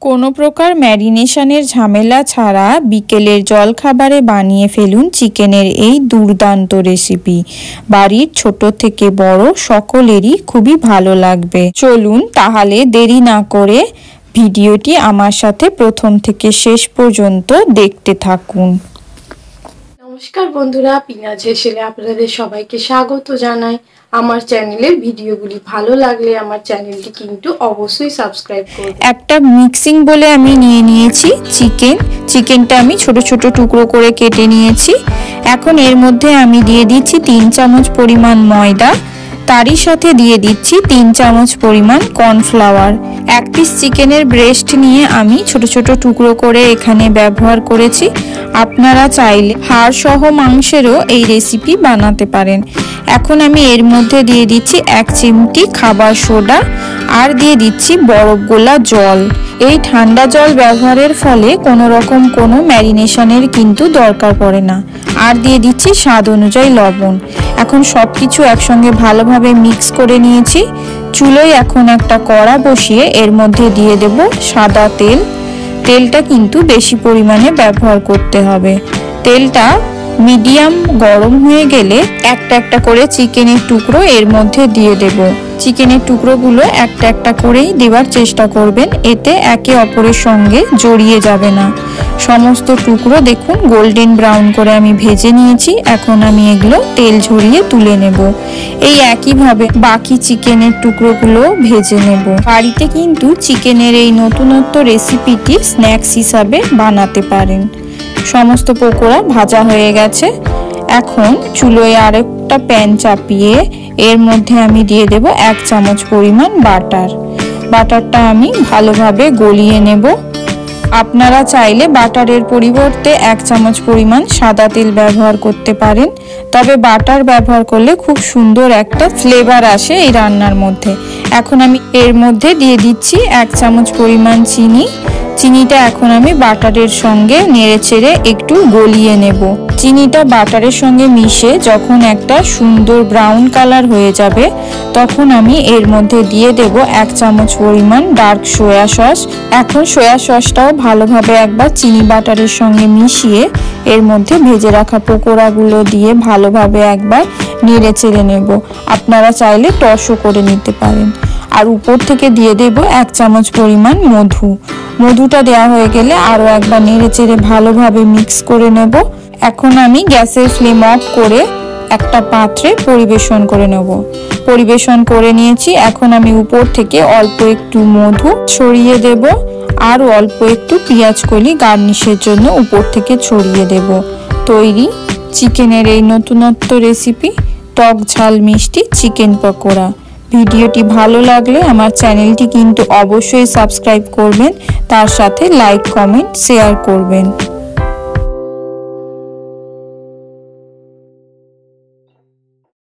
কোনো প্রকার ম্যারিনেশনের ঝামেলা ছাড়া বিকেলের জলখাবারে বানিয়ে ফেলুন চিকেনের এই দুর্দান্ত রেসিপি। বাড়ির ছোট থেকে বড় সকলেরই খুবই ভালো লাগবে। চলুন তাহলে দেরি না করে ভিডিওটি আমার সাথে প্রথম থেকে শেষ পর্যন্ত দেখতে থাকুন। নমস্কার বন্ধুরা, পিনাজ হেসেলে আপনাদের সবাইকে স্বাগত জানাই। আমার চ্যানেলের ভিডিওগুলি ভালো লাগলে আমার চ্যানেলটি কিন্তু অবশ্যই সাবস্ক্রাইব করুন। একটা মিক্সিং বলে আমি নিয়েছি চিকেনটা আমি ছোট ছোট টুকরো করে কেটে নিয়েছি। এখন এর মধ্যে আমি দিয়ে দিচ্ছি 3 চামচ পরিমাণ ময়দা, তারই সাথে দিয়ে দিচ্ছি 3 চামচ পরিমাণ কর্নফ্লাওয়ার। 1 পিস চিকেনের ব্রেস্ট নিয়ে আমি ছোট ছোট টুকরো করে এখানে ব্যবহার করেছি। আপনারা চাইলে হাড় সহ মাংসেরও এই রেসিপি বানাতে পারেন। এখন আমি এর মধ্যে দিয়ে দিচ্ছি 1 চিমটি খাবার সোডা আর দিয়ে দিচ্ছি বরফ গোলা জল। এই ঠান্ডা জল ব্যবহারের ফলে কোনো ম্যারিনেশনের কিন্তু দরকার পড়ে না। আর দিয়ে দিচ্ছি স্বাদ অনুযায়ী লবণ। এখন সব কিছু একসঙ্গে ভালোভাবে মিক্স করে নিয়েছি। চুলোয় এখন একটা কড়া বসিয়ে এর মধ্যে দিয়ে দেব সাদা তেল। তেলটা কিন্তু বেশি পরিমাণে ব্যবহার করতে হবে। তেলটা মিডিয়াম গরম হয়ে গেলে একটা একটা করে চিকেনের টুকরো এর মধ্যে দিয়ে দেব। চিকেনের টুকরোগুলো একটা একটা করেই দেওয়ার চেষ্টা করবেন, এতে একে অপরের সঙ্গে জড়িয়ে যাবে না। সমস্ত টুকরো দেখুন গোল্ডেন ব্রাউন করে আমি ভেজে নিয়েছি। এখন আমি এগুলো তেল ঝরিয়ে তুলে নেব। এই একইভাবে বাকি চিকেনের টুকরোগুলো ভেজে নেব। বাড়িতে কিন্তু চিকেনের এই নতুনত্ব রেসিপিটি স্ন্যাক্স হিসাবে বানাতে পারেন। সমস্ত পকোড়া ভাজা হয়ে গেছে। এখন চুলোয় আরেকটা প্যান চাপিয়ে এর মধ্যে আমি দিয়ে দেব 1 চামচ পরিমাণ বাটারটা আমি ভালোভাবে গলিয়ে নেব। আপনারা চাইলে বাটারের পরিবর্তে 1 চামচ পরিমাণ সাদা তেল ব্যবহার করতে পারেন, তবে বাটার ব্যবহার করলে খুব সুন্দর একটা ফ্লেভার আসে এই রান্নার মধ্যে। এখন আমি এর মধ্যে দিয়ে দিচ্ছি 1 চামচ পরিমাণ চিনিটা এখন আমি বাটারের সঙ্গে নেড়েচেড়ে একটু গলিয়ে নেব। চিনিটা বাটারের সঙ্গে মিশে যখন একটা সুন্দর ব্রাউন কালার হয়ে যাবে, তখন আমি এর মধ্যে দিয়ে দেব 1 চামচ পরিমাণ ডার্ক সয়া সস। এখন সয়া সসটাও ভালোভাবে একবার চিনি বাটারের সঙ্গে মিশিয়ে এর মধ্যে ভেজে রাখা পকোড়াগুলো দিয়ে ভালোভাবে একবার নেড়েচেড়ে নেব। আপনারা চাইলে টসও করে নিতে পারেন। আর উপর থেকে দিয়ে দেব 1 চামচ পরিমাণ মধুটা দেওয়া হয়ে গেলে আরও একবার নেড়েচেড়ে ভালোভাবে মিক্স করে নেব। এখন আমি গ্যাসের ফ্লেম অফ করে একটা পাত্রে পরিবেশন করে নেব। পরিবেশন করে নিয়েছি। এখন আমি উপর থেকে অল্প একটু মধু ছড়িয়ে দেব আর অল্প একটু পেঁয়াজ কলি গার্নিশের জন্য উপর থেকে ছড়িয়ে দেব। তৈরি চিকেনের এই নতুনত্ব রেসিপি টক ঝাল মিষ্টি চিকেন পকোড়া। ভিডিওটি ভালো লাগলে আমার চ্যানেলটি কিন্তু অবশ্যই সাবস্ক্রাইব করবেন, তার সাথে লাইক কমেন্ট শেয়ার করবেন।